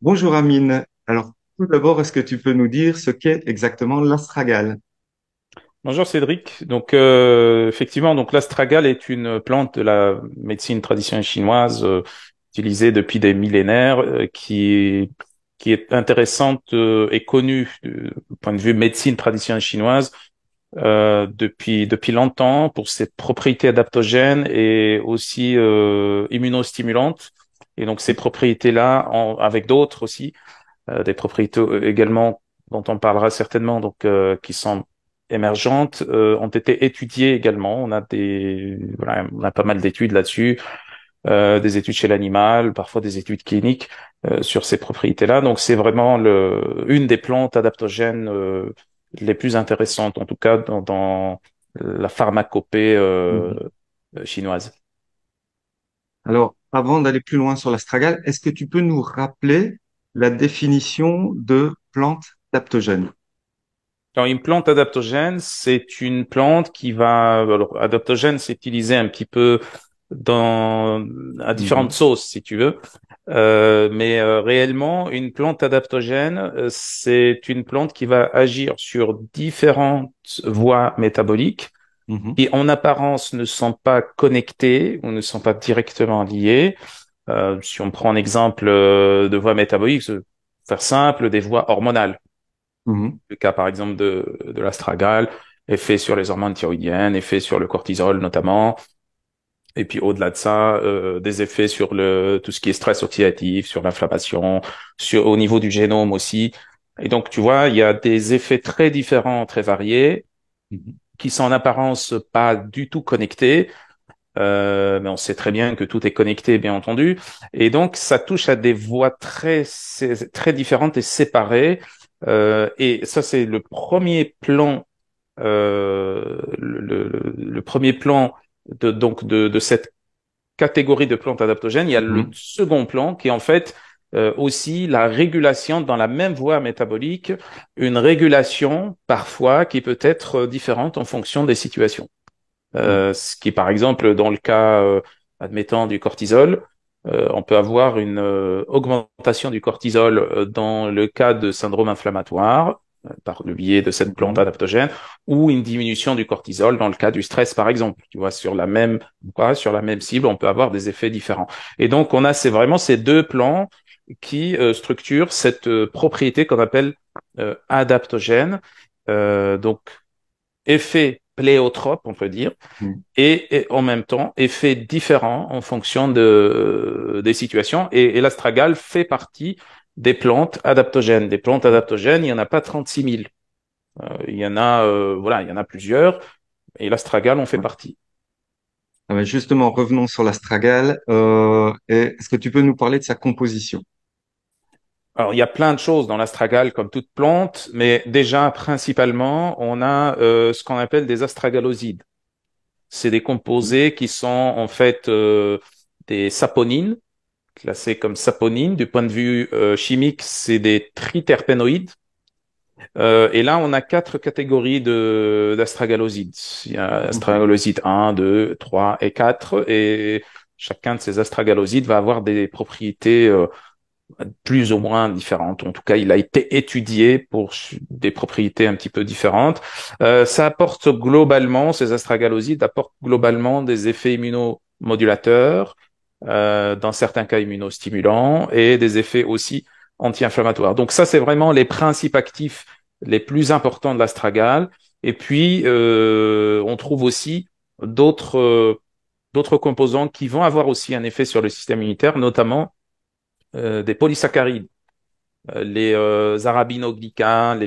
Bonjour Amine. Alors, tout d'abord, est-ce que tu peux nous dire ce qu'est exactement l'astragale? Bonjour Cédric. Effectivement, donc l'astragale est une plante de la médecine traditionnelle chinoise utilisée depuis des millénaires, qui est intéressante et connue du point de vue médecine traditionnelle chinoise depuis longtemps pour ses propriétés adaptogènes et aussi immunostimulantes. Et donc ces propriétés-là, avec d'autres aussi, des propriétés également dont on parlera certainement, qui sont émergentes, ont été étudiées également. Voilà, on a pas mal d'études là-dessus, des études chez l'animal, parfois des études cliniques sur ces propriétés-là. Donc c'est vraiment une des plantes adaptogènes les plus intéressantes, en tout cas dans la pharmacopée Mhm. chinoise. Alors, avant d'aller plus loin sur l'astragale, est-ce que tu peux nous rappeler la définition de plante adaptogène? Alors, une plante adaptogène, c'est une plante qui va, alors, adaptogène, c'est utilisé un petit peu à différentes Mhm. sauces, si tu veux. Réellement, une plante adaptogène, c'est une plante qui va agir sur différentes voies métaboliques Mhm. qui, en apparence, ne sont pas connectées ou ne sont pas directement liées. Si on prend un exemple de voie métabolique, pour faire simple, des voies hormonales. Mhm. Le cas, par exemple, de l'astragale, effet sur les hormones thyroïdiennes, effet sur le cortisol notamment, et puis au-delà de ça, des effets sur tout ce qui est stress oxydatif, sur l'inflammation, au niveau du génome aussi. Et donc, tu vois, il y a des effets très différents, très variés, Mhm. qui sont en apparence pas du tout connectés, mais on sait très bien que tout est connecté, bien entendu. Et donc, ça touche à des voies très différentes et séparées. Et ça, c'est le premier plan, le premier plan de cette catégorie de plantes adaptogènes. Il y a le Mhm. second plan qui est en fait aussi la régulation dans la même voie métabolique, une régulation parfois qui peut être différente en fonction des situations. Mhm. Ce qui, par exemple, dans le cas, admettant du cortisol, on peut avoir une augmentation du cortisol dans le cas de syndrome inflammatoire, par le biais de cette plante Mhm. adaptogène, ou une diminution du cortisol dans le cas du stress, par exemple. Tu vois, sur la même cible, on peut avoir des effets différents. Et donc, c'est vraiment ces deux plans qui structurent cette propriété qu'on appelle adaptogène. Donc, effet pléiotrope, on peut dire, Mhm. et en même temps effets différents en fonction des situations. Et l'astragale fait partie des plantes adaptogènes. Des plantes adaptogènes, il n'y en a pas 36 000. Il y en a, voilà, il y en a plusieurs, et l'astragale en fait Ouais. partie. Ah ben justement, revenons sur l'astragale. Et est-ce que tu peux nous parler de sa composition? Alors, il y a plein de choses dans l'astragale, comme toute plante, mais déjà, principalement, on a ce qu'on appelle des astragalosides. C'est des Mhm. composés qui sont en fait des saponines, classés comme saponines. Du point de vue chimique, c'est des triterpénoïdes. Et là, on a quatre catégories d'astragalosides. Il y a Mhm. astragaloside 1, 2, 3 et 4. Et chacun de ces astragalosides va avoir des propriétés plus ou moins différentes. En tout cas, il a été étudié pour des propriétés un petit peu différentes. Ces astragalosides apportent globalement des effets immunomodulateurs, dans certains cas immunostimulants, et des effets aussi anti-inflammatoires. Donc ça, c'est vraiment les principes actifs les plus importants de l'astragale. Et puis, on trouve aussi d'autres d'autres composants qui vont avoir aussi un effet sur le système immunitaire, notamment des polysaccharides, les arabinoglycans,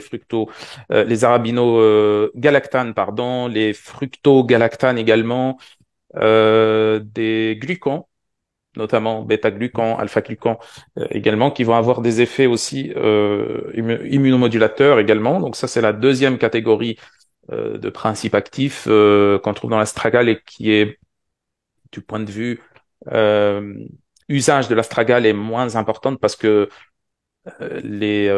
les arabinogalactanes, pardon, les fructogalactanes également, des glucans, notamment bêta-glucans, alpha-glucans également, qui vont avoir des effets aussi immunomodulateurs également. Donc ça, c'est la deuxième catégorie de principes actifs qu'on trouve dans l'astragale et qui est, du point de vue euh, usage de l'astragale, est moins importante parce que les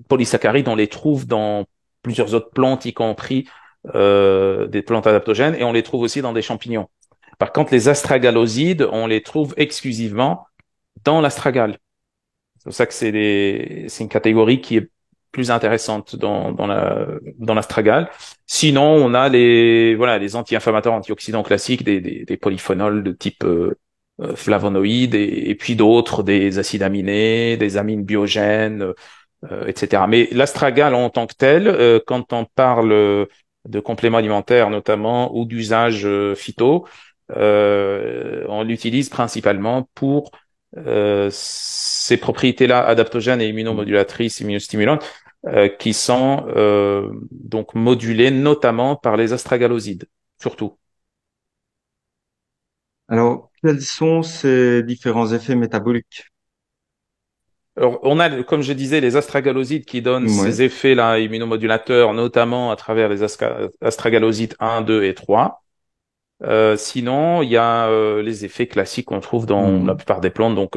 polysaccharides, on les trouve dans plusieurs autres plantes, y compris des plantes adaptogènes, et on les trouve aussi dans des champignons. Par contre, les astragalosides, on les trouve exclusivement dans l'astragale. pour ça que c'est une catégorie qui est plus intéressante dans l'astragale. Sinon, on a voilà, les anti-inflammatoires, antioxydants classiques, des polyphénols de type flavonoïdes et puis d'autres, des acides aminés, des amines biogènes, etc. Mais l'astragale en tant que tel, quand on parle de compléments alimentaires notamment ou d'usage phyto, on l'utilise principalement pour ces propriétés-là adaptogènes et immunomodulatrices, immunostimulantes, qui sont donc modulées notamment par les astragalosides, surtout. Alors, quels sont ces différents effets métaboliques? Alors, on a, comme je disais, les astragalosides qui donnent Oui. ces effets-là immunomodulateurs, notamment à travers les astragalosides 1, 2 et 3. Sinon, il y a les effets classiques qu'on trouve dans la Mhm. plupart des plantes, donc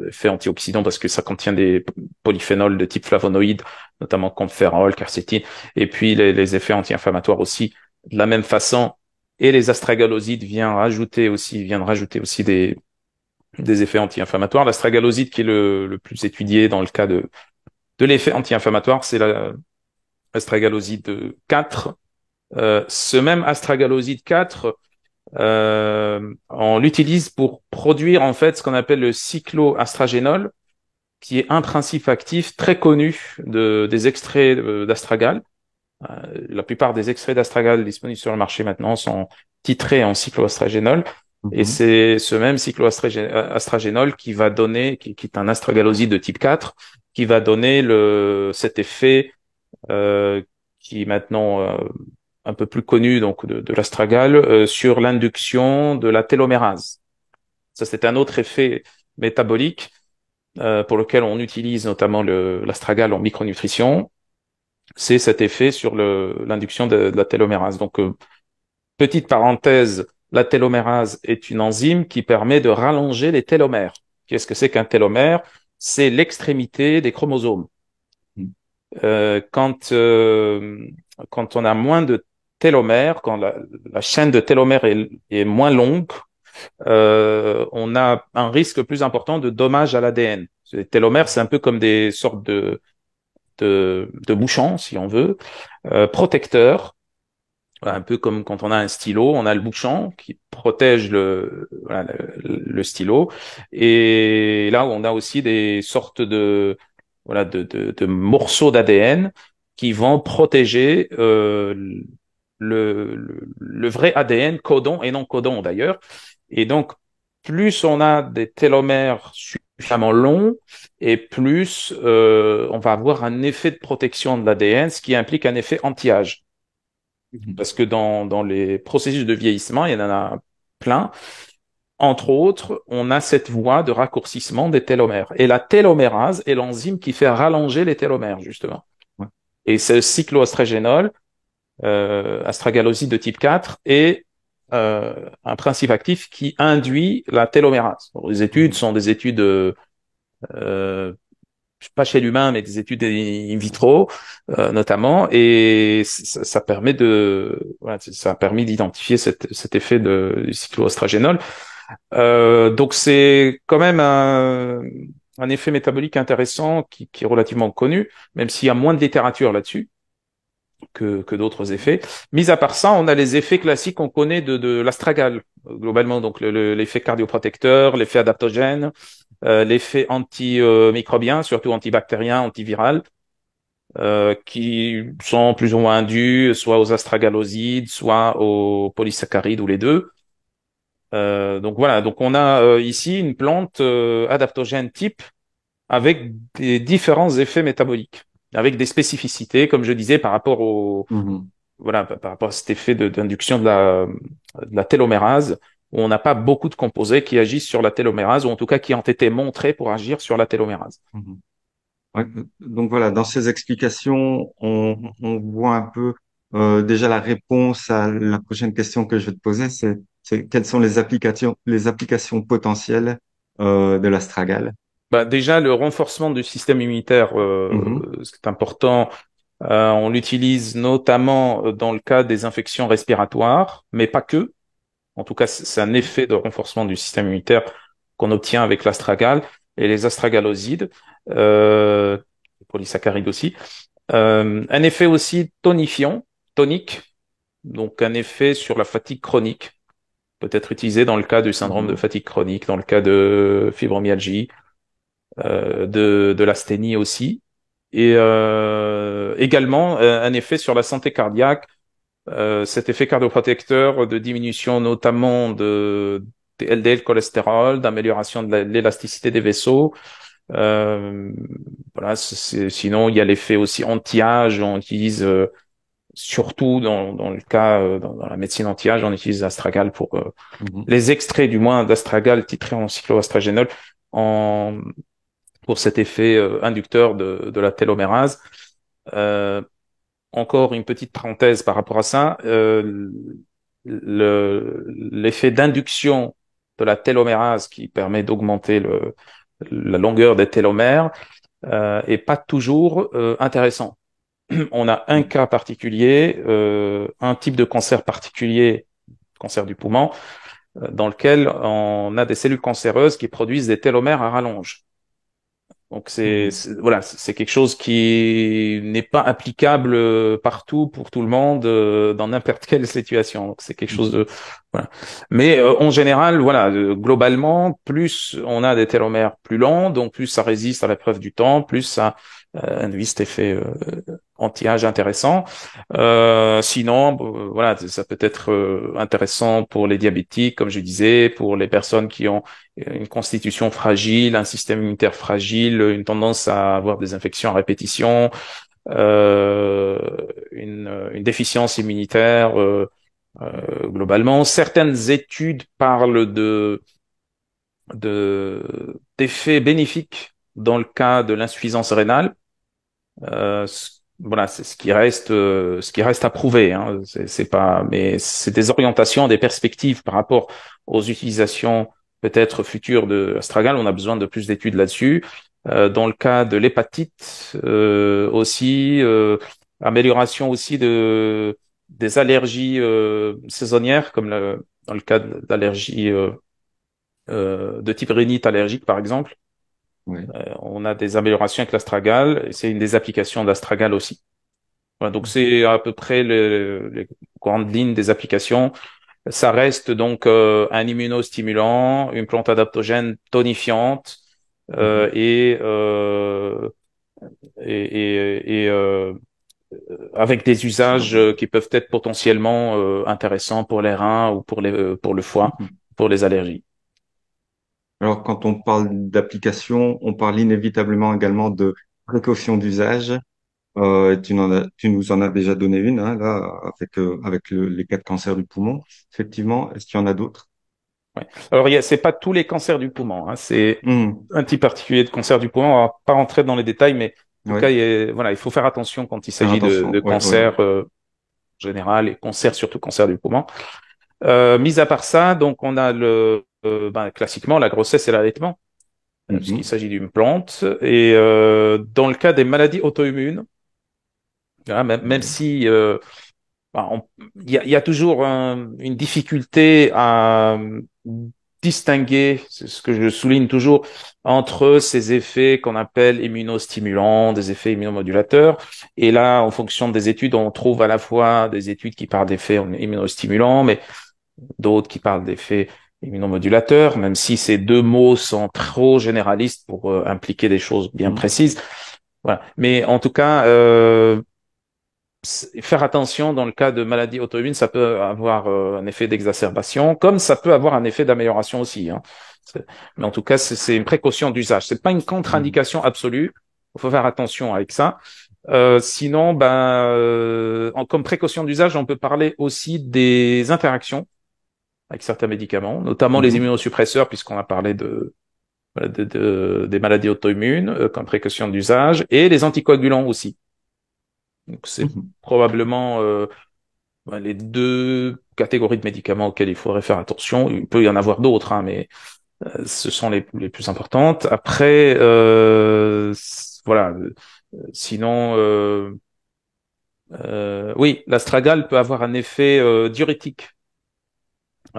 effets antioxydants parce que ça contient des polyphénols de type flavonoïde, notamment camphénol, quercétine, et puis les effets anti-inflammatoires aussi de la même façon. Et les astragalosides viennent rajouter aussi des effets anti-inflammatoires. L'astragaloside qui est le plus étudié dans le cas de l'effet anti-inflammatoire, c'est l'astragaloside 4. Ce même astragaloside 4, on l'utilise pour produire en fait ce qu'on appelle le cycloastragénol, qui est un principe actif très connu des extraits d'astragale. La plupart des extraits d'astragale disponibles sur le marché maintenant sont titrés en cycloastragénol. Et Mhm. c'est ce même cycloastragénol qui va donner, qui est un astragaloside de type 4, qui va donner cet effet euh, qui est maintenant un peu plus connu donc de l'astragale sur l'induction de la télomérase. Ça, c'est un autre effet métabolique pour lequel on utilise notamment l'astragale en micronutrition. C'est cet effet sur l'induction de la télomérase. Donc, petite parenthèse, la télomérase est une enzyme qui permet de rallonger les télomères. Qu'est-ce que c'est qu'un télomère? C'est l'extrémité des chromosomes. Euh, quand, euh, quand on a moins de télomères, quand la chaîne de télomères est moins longue, on a un risque plus important de dommages à l'ADN. Les télomères, c'est un peu comme des sortes de bouchons, si on veut, protecteurs, un peu comme quand on a un stylo, on a le bouchon qui protège voilà, le stylo. Et là, on a aussi des sortes voilà, de morceaux d'ADN qui vont protéger le vrai ADN codon et non codon d'ailleurs. Et donc, plus on a des télomères suffisamment longs et plus on va avoir un effet de protection de l'ADN, ce qui implique un effet anti-âge. Mhm. Parce que dans les processus de vieillissement, il y en a plein. Entre autres, on a cette voie de raccourcissement des télomères. Et la télomérase est l'enzyme qui fait rallonger les télomères, justement. Ouais. Et ce cycloastragénol, astragaloside de type 4, est un principe actif qui induit la télomérase. Alors, les études Mhm. sont des études euh, pas chez l'humain, mais des études in vitro, notamment, et ça permet voilà, ça a permis d'identifier cet effet du cycloastragénol. Donc c'est quand même un effet métabolique intéressant qui est relativement connu, même s'il y a moins de littérature là-dessus que d'autres effets. Mis à part ça, on a les effets classiques qu'on connaît de l'astragale, globalement, donc l'effet cardioprotecteur, l'effet adaptogène, l'effet antimicrobien, surtout antibactérien, antiviral, qui sont plus ou moins dus soit aux astragalosides, soit aux polysaccharides ou les deux. Donc voilà, donc on a ici une plante adaptogène type avec des différents effets métaboliques, avec des spécificités, comme je disais, par rapport Mhm. voilà, par rapport à cet effet d'induction de la télomérase, où on n'a pas beaucoup de composés qui agissent sur la télomérase, ou en tout cas qui ont été montrés pour agir sur la télomérase. Mhm. Ouais. Donc voilà, dans ces explications, on voit un peu déjà la réponse à la prochaine question que je vais te poser, c'est quelles sont les applications potentielles de l'astragale. Bah, déjà, le renforcement du système immunitaire, Mhm. c'est important. On l'utilise notamment dans le cas des infections respiratoires, mais pas que. En tout cas, c'est un effet de renforcement du système immunitaire qu'on obtient avec l'astragale. et les astragalosides, les polysaccharides aussi. Un effet aussi tonifiant, tonique, donc un effet sur la fatigue chronique, peut être utilisé dans le cas du syndrome de Mhm. fatigue chronique, dans le cas de fibromyalgie, de l'asthénie aussi, et également un effet sur la santé cardiaque, cet effet cardioprotecteur de diminution notamment de LDL cholestérol, d'amélioration de l'élasticité des vaisseaux. Euh, voilà, sinon il y a l'effet aussi anti-âge, on utilise surtout dans le cas, dans la médecine anti-âge, on utilise l'astragale pour Mhm. les extraits du moins d'astragale titrés en cycloastragénol en, pour cet effet inducteur de la télomérase. Euh, Encore une petite parenthèse par rapport à ça, l'effet d'induction de la télomérase qui permet d'augmenter la longueur des télomères est pas toujours intéressant. On a un cas particulier, un type de cancer particulier, cancer du poumon, dans lequel on a des cellules cancéreuses qui produisent des télomères à rallonge. Donc Mhm. voilà, c'est quelque chose qui n'est pas applicable partout pour tout le monde dans n'importe quelle situation. Donc c'est quelque chose Mhm. de voilà. Mais en général, voilà, globalement, plus on a des télomères plus longs, donc plus ça résiste à l'épreuve du temps, plus ça induit cet effet anti-âge intéressant. Sinon, voilà, ça peut être intéressant pour les diabétiques, comme je disais, pour les personnes qui ont une constitution fragile, un système immunitaire fragile, une tendance à avoir des infections à répétition, euh, une déficience immunitaire globalement. Certaines études parlent d'effets bénéfiques dans le cas de l'insuffisance rénale. Voilà, c'est ce qui reste à prouver. Hein. C'est pas, mais c'est des orientations, des perspectives par rapport aux utilisations peut-être futures de Astragal. On a besoin de plus d'études là-dessus. Dans le cas de l'hépatite aussi, amélioration aussi des allergies saisonnières, comme dans le cas d'allergies de type rhinite allergique par exemple. Ouais. On a des améliorations avec l'astragal. C'est une des applications d'astragal aussi. Voilà, donc c'est à peu près les grandes lignes des applications. Ça reste donc un immunostimulant, une plante adaptogène tonifiante Mhm. euh, et, euh, et avec des usages qui peuvent être potentiellement intéressants pour les reins ou pour le foie, Mhm. pour les allergies. Alors, quand on parle d'application, on parle inévitablement également de précaution d'usage. Tu nous en as déjà donné une, hein, là, avec les cas de cancer du poumon. Effectivement, est-ce qu'il y en a d'autres? Ouais. Alors, c'est pas tous les cancers du poumon, hein, c'est Hmm. un type particulier de cancer du poumon. On va pas rentrer dans les détails, mais en tout cas, Oui, voilà, il faut faire attention quand il faire s'agit attention. de Oui, oui. cancer général et cancer, surtout cancer du poumon. Mis à part ça, donc on a classiquement la grossesse et l'allaitement, parce qu'il Mhm. s'agit d'une plante. Et dans le cas des maladies auto-immunes, hein, même Oui. si bah, il y a toujours une difficulté à distinguer, c'est ce que je souligne toujours, entre ces effets qu'on appelle immunostimulants, des effets immunomodulateurs. Et là, en fonction des études, on trouve à la fois des études qui parlent d'effets immunostimulants, mais d'autres qui parlent d'effets immunomodulateurs, même si ces deux mots sont trop généralistes pour impliquer des choses bien Mhm. précises. Voilà. Mais en tout cas, faire attention dans le cas de maladies auto-immunes, ça peut avoir un effet d'exacerbation, comme ça peut avoir un effet d'amélioration aussi. Hein. Mais en tout cas, c'est une précaution d'usage. C'est pas une Mhm. contre-indication absolue. Il faut faire attention avec ça. Sinon, comme précaution d'usage, on peut parler aussi des interactions avec certains médicaments, notamment les Mhm. immunosuppresseurs, puisqu'on a parlé voilà, des maladies auto-immunes comme précaution d'usage, et les anticoagulants aussi. Donc, c'est Mhm. probablement les deux catégories de médicaments auxquelles il faudrait faire attention. Il peut y en avoir d'autres, hein, mais ce sont les plus importantes. Après, voilà. Sinon, oui, l'astragale peut avoir un effet diurétique.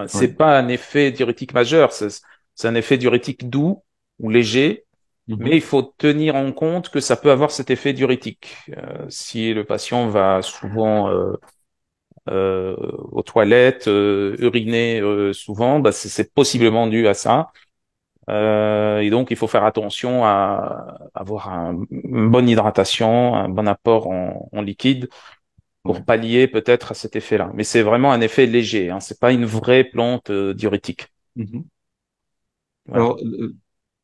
C'est Oui. pas un effet diurétique majeur, c'est un effet diurétique doux ou léger mais Mhm. il faut tenir en compte que ça peut avoir cet effet diurétique. Si le patient va souvent aux toilettes, uriner souvent, bah, c'est possiblement dû à ça. Et donc, il faut faire attention à avoir une bonne hydratation, un bon apport en liquide pour Ouais. pallier peut-être à cet effet-là. Mais c'est vraiment un effet léger, hein. C'est pas une vraie plante diurétique. Mhm. Voilà. Alors,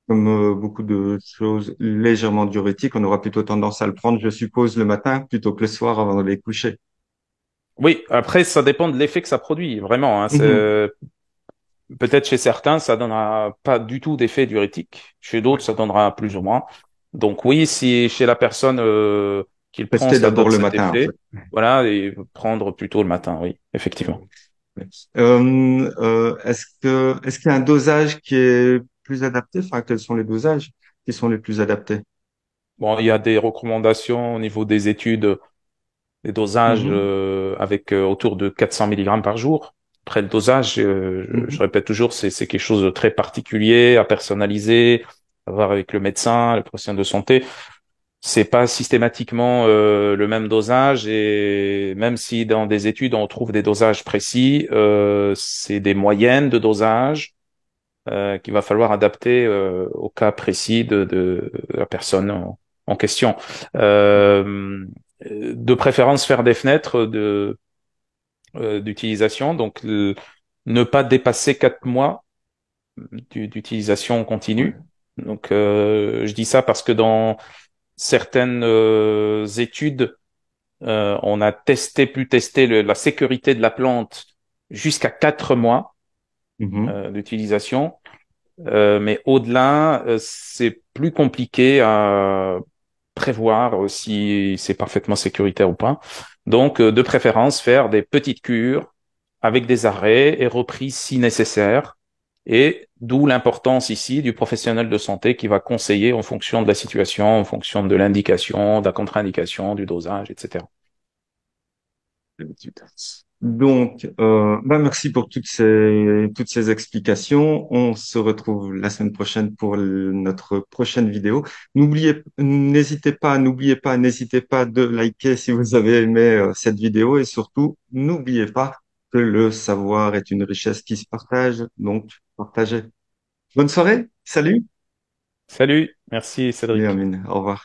comme beaucoup de choses légèrement diurétiques, on aura plutôt tendance à le prendre, je suppose, le matin plutôt que le soir avant d'aller coucher. Oui, après, ça dépend de l'effet que ça produit, vraiment, hein. Mhm. Peut-être chez certains, ça donnera pas du tout d'effet diurétique. Chez Ouais. d'autres, ça donnera plus ou moins. Donc oui, si chez la personne qui le prend, Tester ça d'abord donne le cet matin, en effet, fait. voilà, et prendre plutôt le matin, oui, effectivement. Ouais. Est-ce qu'il y a un dosage qui est plus adapté? Enfin, quels sont les dosages qui sont les plus adaptés? Bon, il y a des recommandations au niveau des études, des dosages Mhm. avec autour de 400 milligrammes par jour. Après, le dosage, je Mhm. répète toujours, c'est quelque chose de très particulier, à personnaliser, à voir avec le médecin, le professionnel de santé. C'est pas systématiquement le même dosage et même si dans des études on trouve des dosages précis, c'est des moyennes de dosage qu'il va falloir adapter au cas précis de la personne en question. Euh, de préférence faire des fenêtres d'utilisation, donc ne pas dépasser 4 mois d'utilisation Ouais. continue. Donc je dis ça parce que dans certaines études, on a pu tester la sécurité de la plante jusqu'à 4 mois Mhm. d'utilisation. Mais au-delà, c'est plus compliqué à prévoir si c'est parfaitement sécuritaire ou pas. Donc, de préférence, faire des petites cures avec des arrêts et reprises si nécessaire. Et d'où l'importance ici du professionnel de santé qui va conseiller en fonction de la situation, en fonction de l'indication, de la contre-indication, du dosage, etc. Donc, merci pour toutes ces explications. On se retrouve la semaine prochaine pour notre prochaine vidéo. N'hésitez pas de liker si vous avez aimé cette vidéo et surtout, n'oubliez pas que le savoir est une richesse qui se partage. Donc, partagez. Bonne soirée. Salut. Salut, merci Salut Cédric. Amine. Au revoir.